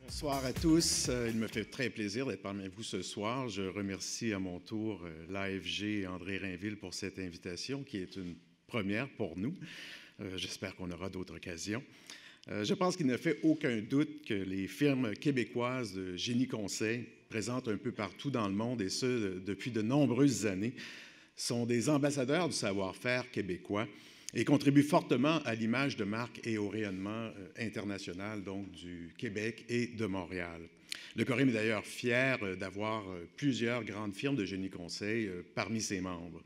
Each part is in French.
Bonsoir à tous. Il me fait très plaisir d'être parmi vous ce soir. Je remercie à mon tour l'AFG et André Rainville pour cette invitation qui est une première pour nous. J'espère qu'on aura d'autres occasions. Je pense qu'il ne fait aucun doute que les firmes québécoises de génie conseil, présentes un peu partout dans le monde et ce depuis de nombreuses années, sont des ambassadeurs du savoir-faire québécois et contribuent fortement à l'image de marque et au rayonnement international donc, du Québec et de Montréal. Le Corim est d'ailleurs fier d'avoir plusieurs grandes firmes de génie conseil parmi ses membres.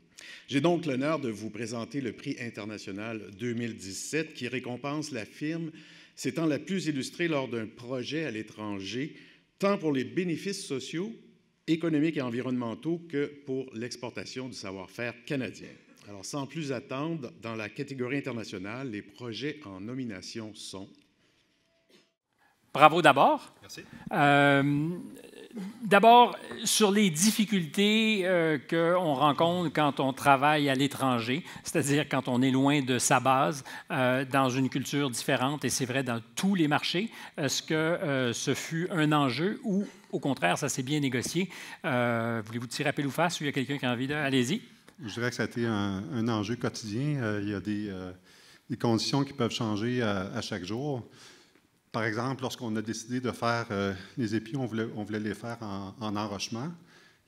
J'ai donc l'honneur de vous présenter le prix international 2017 qui récompense la firme s'étant la plus illustrée lors d'un projet à l'étranger, tant pour les bénéfices sociaux, économiques et environnementaux que pour l'exportation du savoir-faire canadien. Alors, sans plus attendre, dans la catégorie internationale, les projets en nomination sont... Bravo d'abord. Merci. D'abord, sur les difficultés qu'on rencontre quand on travaille à l'étranger, c'est-à-dire quand on est loin de sa base, dans une culture différente, et c'est vrai dans tous les marchés, est-ce que ce fut un enjeu ou, au contraire, ça s'est bien négocié? Voulez-vous tirer à pile ou face ou il y a quelqu'un qui a envie de... Allez-y. Je dirais que ça a été un enjeu quotidien. Il y a des conditions qui peuvent changer à chaque jour. Par exemple, lorsqu'on a décidé de faire les épis, on voulait les faire en enrochement.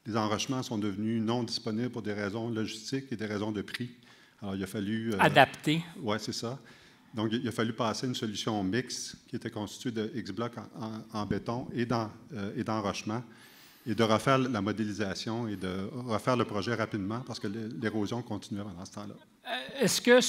Les enrochements sont devenus non disponibles pour des raisons logistiques et des raisons de prix. Alors, il a fallu... adapter. Oui, c'est ça. Donc, il a fallu passer une solution mixte qui était constituée de X-blocs en béton et d'enrochement, et de refaire la modélisation et de refaire le projet rapidement parce que l'érosion continuait pendant ce temps-là. Est-ce que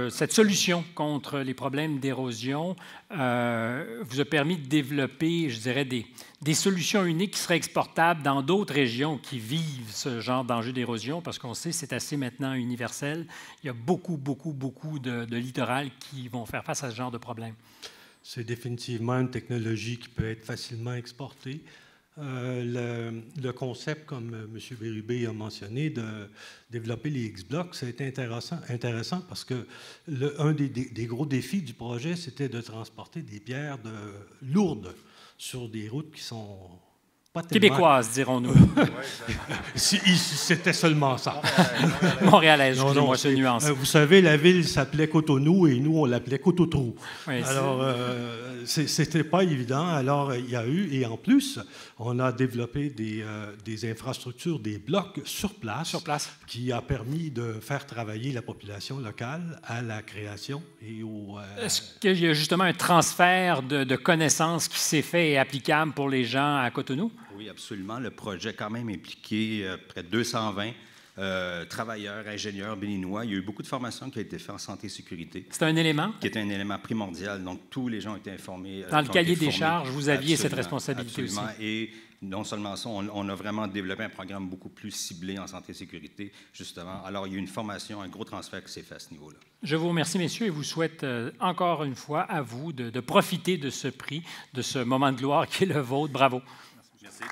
cette solution contre les problèmes d'érosion vous a permis de développer, je dirais, des solutions uniques qui seraient exportables dans d'autres régions qui vivent ce genre d'enjeu d'érosion? Parce qu'on sait que c'est assez maintenant universel. Il y a beaucoup de littorales qui vont faire face à ce genre de problème. C'est définitivement une technologie qui peut être facilement exportée. Le concept, comme M. Bérubé a mentionné, de développer les X-blocs, ça a été intéressant parce que un des gros défis du projet, c'était de transporter des pierres lourdes sur des routes qui sont pas tellement... Québécoises, dirons-nous. C'était seulement ça. Montréalaise, excusez-moi, c'est une nuance. Vous savez, la ville s'appelait Cotonou et nous, on l'appelait Cototrou. Oui, alors, c'était pas évident. Alors, il y a eu, et en plus, on a développé des infrastructures, des blocs sur place, qui a permis de faire travailler la population locale à la création et au... Est-ce qu'il y a justement un transfert de connaissances qui s'est fait et applicable pour les gens à Cotonou? Oui, absolument. Le projet a quand même impliqué près de 220 travailleurs, ingénieurs béninois. Il y a eu beaucoup de formations qui ont été faites en santé et sécurité. C'est un élément? Qui était un élément primordial. Donc, tous les gens ont été informés. Dans le cahier des charges, vous aviez cette responsabilité aussi. Et non seulement ça, on a vraiment développé un programme beaucoup plus ciblé en santé et sécurité, justement. Alors, il y a eu une formation, un gros transfert qui s'est fait à ce niveau-là. Je vous remercie, messieurs, et vous souhaite encore une fois à vous de profiter de ce prix, de ce moment de gloire qui est le vôtre. Bravo. Merci.